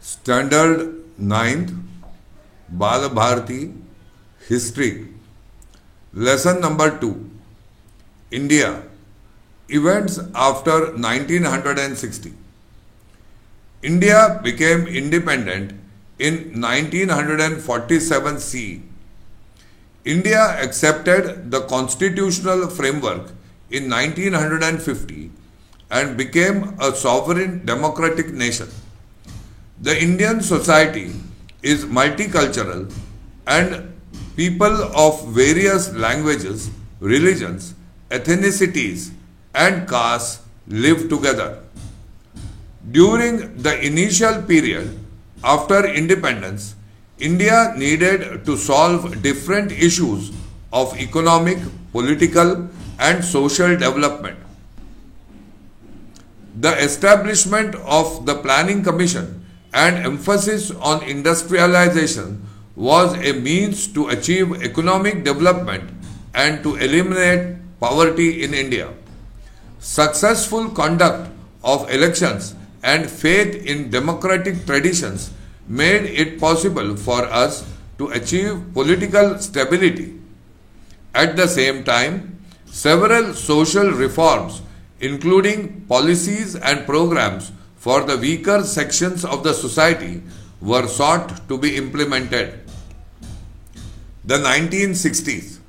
Standard 9th, Bala Bharati, History. Lesson number 2, India, Events after 1960. India became independent in 1947 CE. India accepted the constitutional framework in 1950 and became a sovereign democratic nation. The Indian society is multicultural and people of various languages, religions, ethnicities and castes live together. During the initial period after independence, India needed to solve different issues of economic, political and social development. The establishment of the Planning Commission and emphasis on industrialization was a means to achieve economic development and to eliminate poverty in India. Successful conduct of elections and faith in democratic traditions made it possible for us to achieve political stability. At the same time, several social reforms, including policies and programs for the weaker sections of the society, were sought to be implemented. The 1960s.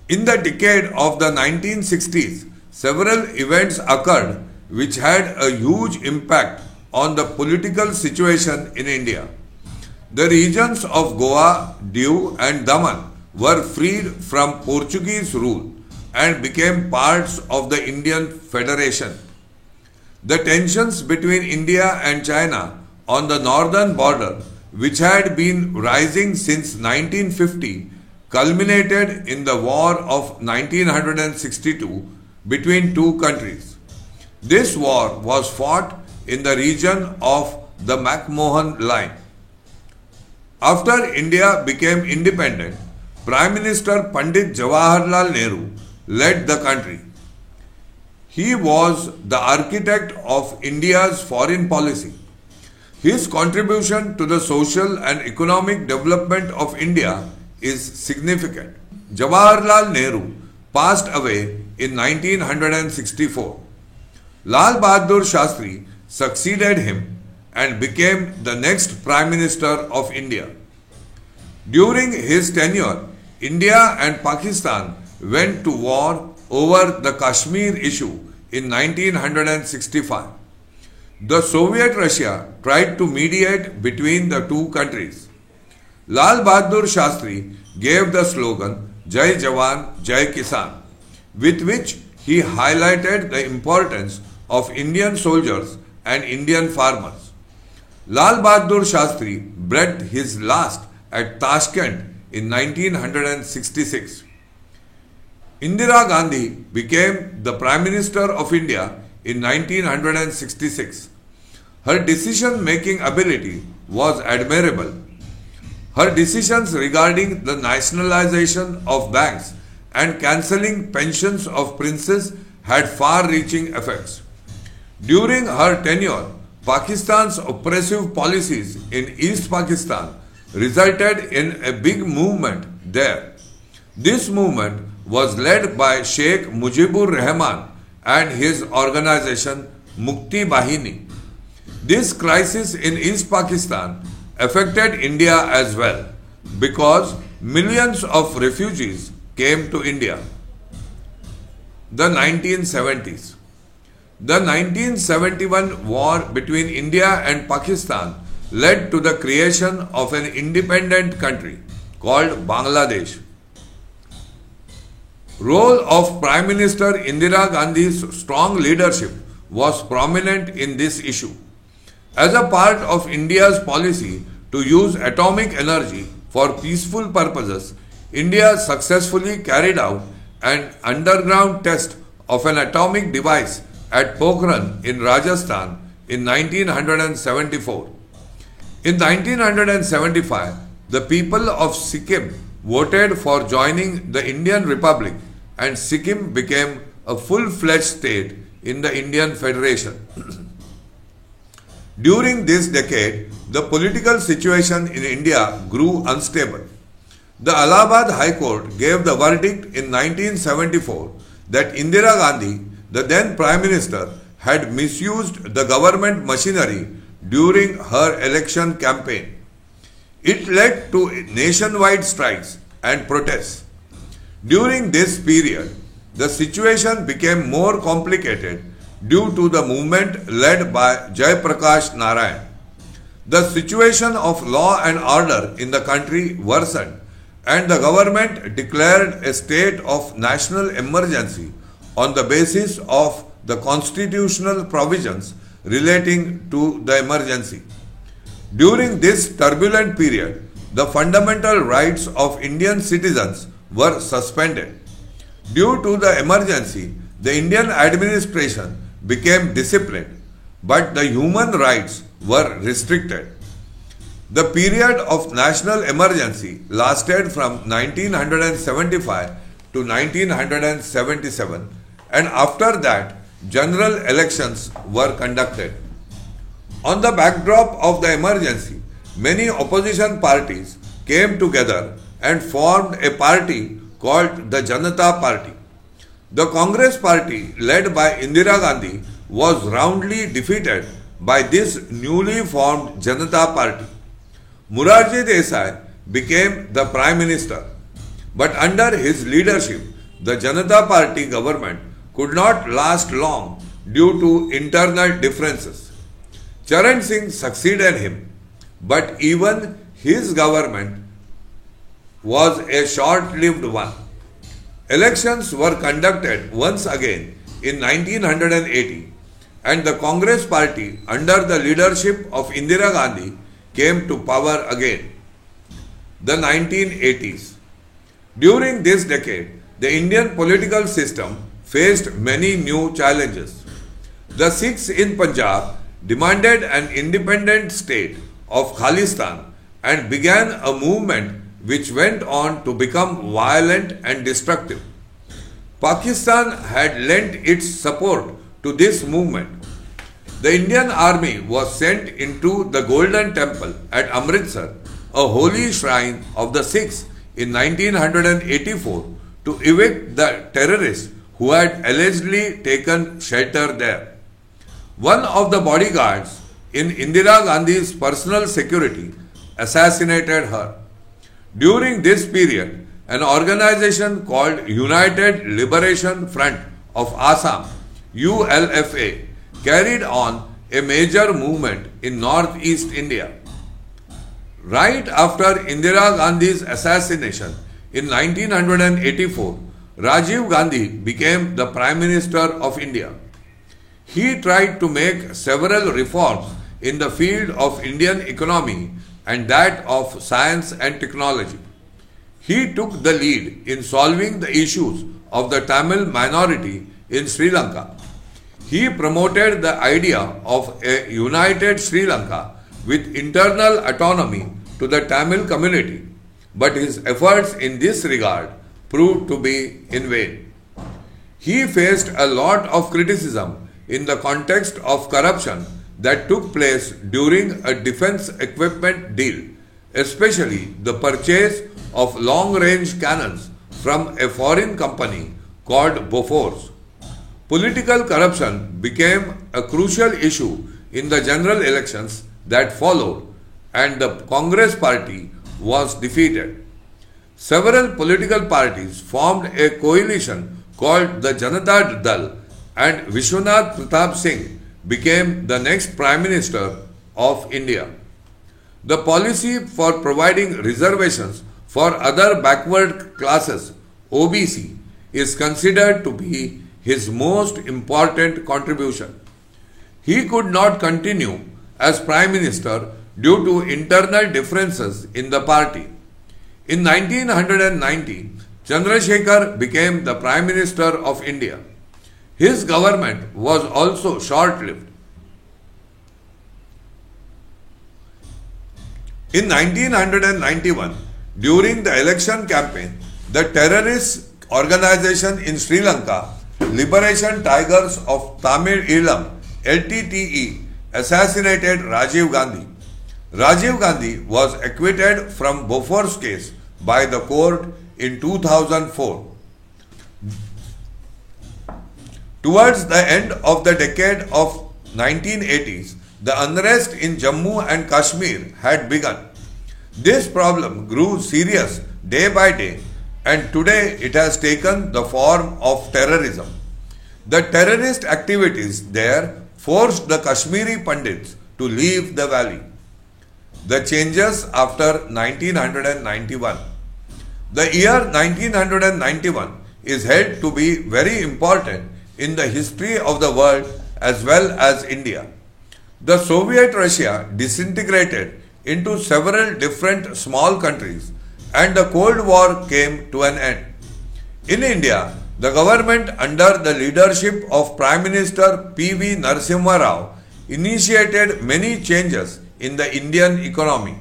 In the decade of the 1960s, several events occurred which had a huge impact on the political situation in India. The regions of Goa, Diu and Daman were freed from Portuguese rule and became parts of the Indian Federation. The tensions between India and China on the northern border, which had been rising since 1950, culminated in the War of 1962 between two countries. This war was fought in the region of the McMahon Line. After India became independent, Prime Minister Pandit Jawaharlal Nehru led the country. He was the architect of India's foreign policy. His contribution to the social and economic development of India is significant. Jawaharlal Nehru passed away in 1964. Lal Bahadur Shastri succeeded him and became the next Prime Minister of India. During his tenure, India and Pakistan went to war over the Kashmir issue in 1965. The Soviet Russia tried to mediate between the two countries. Lal Bahadur Shastri gave the slogan Jai Jawan, Jai Kisan, with which he highlighted the importance of Indian soldiers and Indian farmers. Lal Bahadur Shastri breathed his last at Tashkent in 1966. Indira Gandhi became the Prime Minister of India in 1966. Her decision-making ability was admirable. Her decisions regarding the nationalization of banks and cancelling pensions of princes had far-reaching effects. During her tenure, Pakistan's oppressive policies in East Pakistan resulted in a big movement there. This movement was led by Sheikh Mujibur Rahman and his organization Mukti Bahini. This crisis in East Pakistan affected India as well because millions of refugees came to India. The 1970s. The 1971 war between India and Pakistan led to the creation of an independent country called Bangladesh. Role of Prime Minister Indira Gandhi's strong leadership was prominent in this issue. As a part of India's policy to use atomic energy for peaceful purposes, India successfully carried out an underground test of an atomic device at Pokhran in Rajasthan in 1974. In 1975, the people of Sikkim voted for joining the Indian Republic and Sikkim became a full-fledged state in the Indian Federation. During this decade, the political situation in India grew unstable. The Allahabad High Court gave the verdict in 1974 that Indira Gandhi, the then Prime Minister, had misused the government machinery during her election campaign. It led to nationwide strikes and protests. During this period, the situation became more complicated due to the movement led by Jayaprakash Narayan. The situation of law and order in the country worsened and the government declared a state of national emergency on the basis of the constitutional provisions relating to the emergency. During this turbulent period, the fundamental rights of Indian citizens were suspended. Due to the emergency, the Indian administration became disciplined, but the human rights were restricted. The period of national emergency lasted from 1975 to 1977, and after that, general elections were conducted. On the backdrop of the emergency, many opposition parties came together and formed a party called the Janata Party. The Congress Party, led by Indira Gandhi, was roundly defeated by this newly formed Janata Party. Morarji Desai became the Prime Minister, but under his leadership, the Janata Party government could not last long due to internal differences. Charan Singh succeeded him, but even his government was a short-lived one. Elections were conducted once again in 1980 and the Congress Party under the leadership of Indira Gandhi came to power again. The 1980s. During this decade, the Indian political system faced many new challenges. The Sikhs in Punjab demanded an independent state of Khalistan and began a movement which went on to become violent and destructive. Pakistan had lent its support to this movement. The Indian army was sent into the Golden Temple at Amritsar, a holy shrine of the Sikhs, in 1984 to evict the terrorists who had allegedly taken shelter there. One of the bodyguards in Indira Gandhi's personal security assassinated her. During this period, an organization called United Liberation Front of Assam, ULFA, carried on a major movement in northeast India. Right after Indira Gandhi's assassination in 1984, Rajiv Gandhi became the Prime Minister of India. He tried to make several reforms in the field of Indian economy and that of science and technology. He took the lead in solving the issues of the Tamil minority in Sri Lanka. He promoted the idea of a united Sri Lanka with internal autonomy to the Tamil community, but his efforts in this regard proved to be in vain. He faced a lot of criticism in the context of corruption that took place during a defense equipment deal, especially the purchase of long-range cannons from a foreign company called Bofors. Political corruption became a crucial issue in the general elections that followed, and the Congress Party was defeated. Several political parties formed a coalition called the Janata Dal, and Vishwanath Pratap Singh became the next Prime Minister of India. The policy for providing reservations for other backward classes, OBC, is considered to be his most important contribution. He could not continue as Prime Minister due to internal differences in the party. In 1990, Chandrasekhar became the Prime Minister of India. His government was also short-lived. In 1991, during the election campaign, the terrorist organization in Sri Lanka, Liberation Tigers of Tamil Eelam, LTTE, assassinated Rajiv Gandhi. Rajiv Gandhi was acquitted from Bofors case by the court in 2004. Towards the end of the decade of 1980s, the unrest in Jammu and Kashmir had begun. This problem grew serious day by day, and today it has taken the form of terrorism. The terrorist activities there forced the Kashmiri Pandits to leave the valley. The changes after 1991. The year 1991 is held to be very important in the history of the world as well as India. The Soviet Russia disintegrated into several different small countries and the Cold War came to an end. In India, the government under the leadership of Prime Minister P.V. Narasimha Rao initiated many changes in the Indian economy.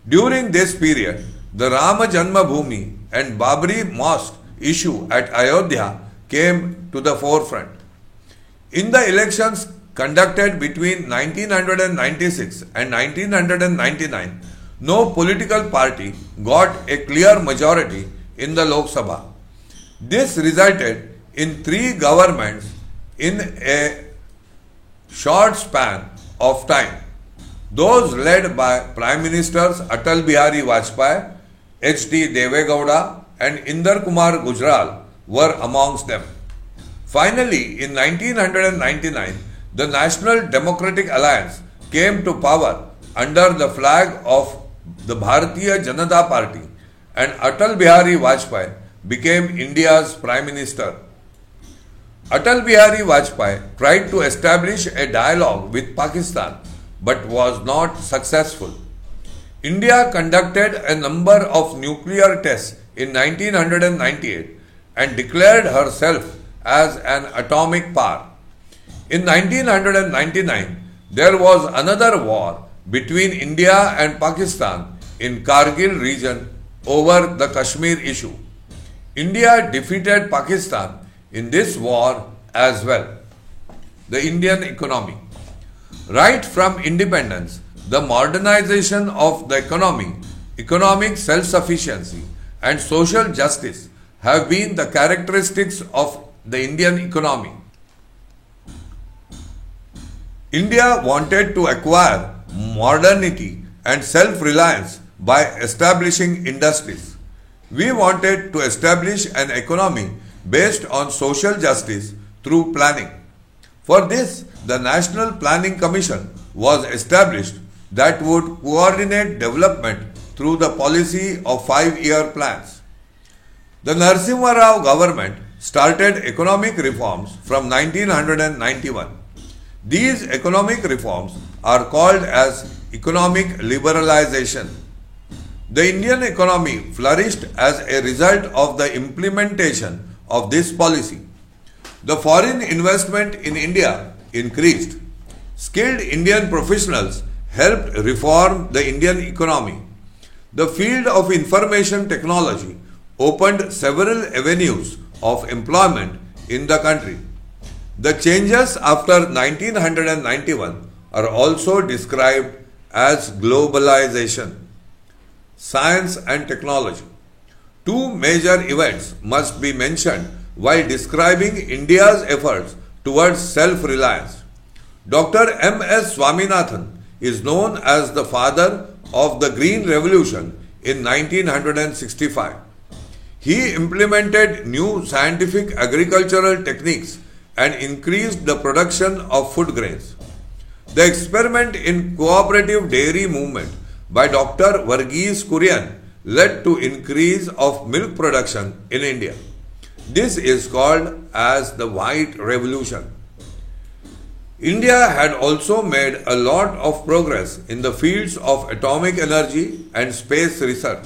During this period, the Rama Janmabhoomi and Babri Mosque issue at Ayodhya came to the forefront. In the elections conducted between 1996 and 1999, no political party got a clear majority in the Lok Sabha. This resulted in 3 governments in a short span of time. Those led by Prime Ministers Atal Bihari Vajpayee, H.D. Deve Gowda and Inder Kumar Gujral were amongst them. Finally, in 1999, the National Democratic Alliance came to power under the flag of the Bharatiya Janata Party and Atal Bihari Vajpayee became India's Prime Minister. Atal Bihari Vajpayee tried to establish a dialogue with Pakistan but was not successful. India conducted a number of nuclear tests in 1998 and declared herself as an atomic power. In 1999, there was another war between India and Pakistan in Kargil region over the Kashmir issue. India defeated Pakistan in this war as well. The Indian economy. Right from independence, the modernization of the economy, economic self-sufficiency and social justice have been the characteristics of the Indian economy. India wanted to acquire modernity and self-reliance by establishing industries. We wanted to establish an economy based on social justice through planning. For this, the National Planning Commission was established that would coordinate development through the policy of 5-year plans. The Narasimha Rao government started economic reforms from 1991. These economic reforms are called as economic liberalization. The Indian economy flourished as a result of the implementation of this policy. The foreign investment in India increased. Skilled Indian professionals helped reform the Indian economy. The field of information technology opened several avenues of employment in the country. The changes after 1991 are also described as globalization. Science and technology. 2 major events must be mentioned while describing India's efforts towards self-reliance. Dr. M.S. Swaminathan is known as the father of the Green Revolution in 1965. He implemented new scientific agricultural techniques and increased the production of food grains. The experiment in cooperative dairy movement by Dr. Varghese Kurian led to increase of milk production in India. This is called as the White Revolution. India had also made a lot of progress in the fields of atomic energy and space research.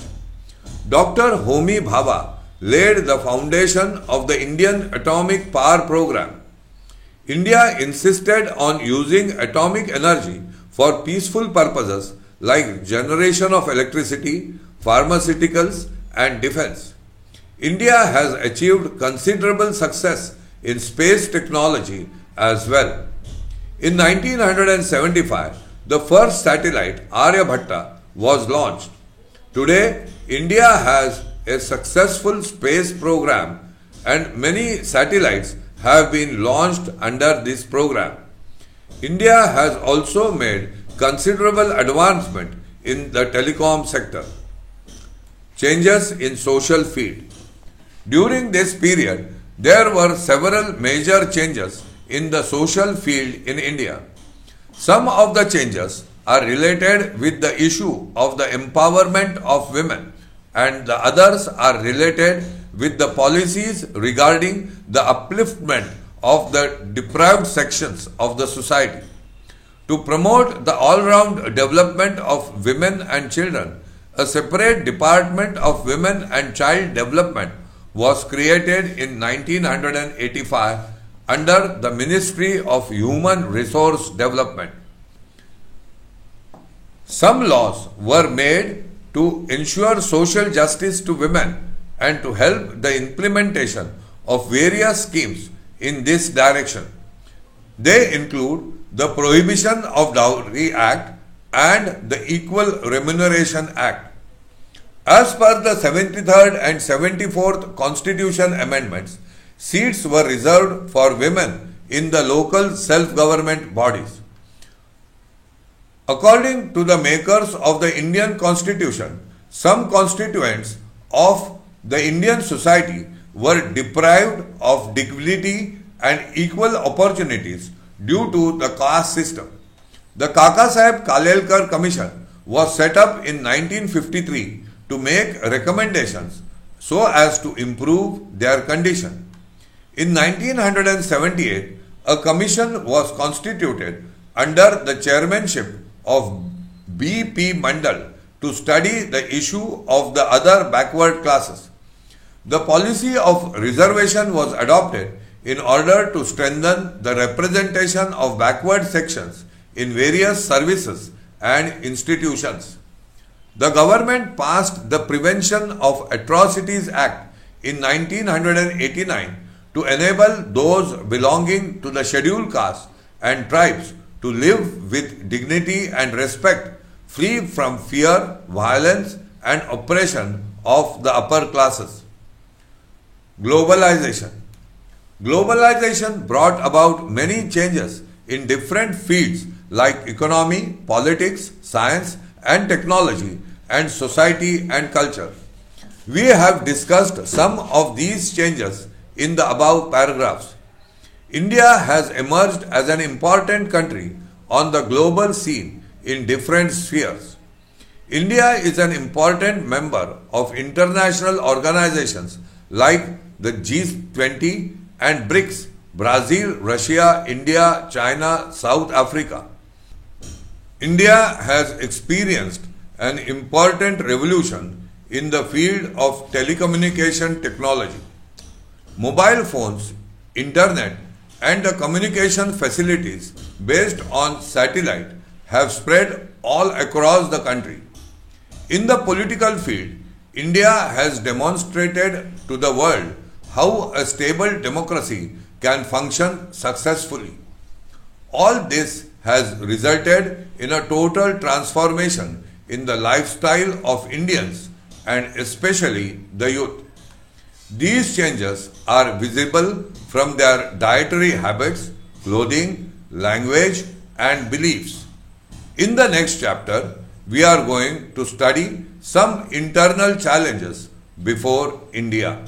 Dr. Homi Bhabha laid the foundation of the Indian atomic power program. India insisted on using atomic energy for peaceful purposes like generation of electricity, pharmaceuticals and defense. India has achieved considerable success in space technology as well. In 1975, the first satellite, Aryabhatta, was launched. Today, India has a successful space program and many satellites have been launched under this program. India has also made considerable advancement in the telecom sector. Changes in social field. During this period, there were several major changes in the social field in India. Some of the changes are related with the issue of the empowerment of women and the others are related with the policies regarding the upliftment of the deprived sections of the society. To promote the all-round development of women and children, a separate Department of Women and Child Development was created in 1985 under the Ministry of Human Resource Development. Some laws were made to ensure social justice to women and to help the implementation of various schemes in this direction. They include the Prohibition of Dowry Act and the Equal Remuneration Act. As per the 73rd and 74th Constitution amendments, seats were reserved for women in the local self-government bodies. According to the makers of the Indian Constitution, some constituents of the Indian society were deprived of dignity and equal opportunities due to the caste system. The Kakasaheb Kalelkar Commission was set up in 1953 to make recommendations so as to improve their condition. In 1978, a commission was constituted under the chairmanship of B.P. Mandal to study the issue of the other backward classes. The policy of reservation was adopted in order to strengthen the representation of backward sections in various services and institutions. The government passed the Prevention of Atrocities Act in 1989 to enable those belonging to the scheduled castes and tribes to live with dignity and respect, free from fear, violence and oppression of the upper classes. Globalization. Globalization brought about many changes in different fields like economy, politics, science and technology, and society and culture. We have discussed some of these changes in the above paragraphs. India has emerged as an important country on the global scene in different spheres. India is an important member of international organizations like the G20 and BRICS, Brazil, Russia, India, China, South Africa. India has experienced an important revolution in the field of telecommunication technology. Mobile phones, internet and the communication facilities based on satellite have spread all across the country. In the political field, India has demonstrated to the world how a stable democracy can function successfully. All this has resulted in a total transformation in the lifestyle of Indians and especially the youth. These changes are visible from their dietary habits, clothing, language and beliefs. In the next chapter, we are going to study some internal challenges before India.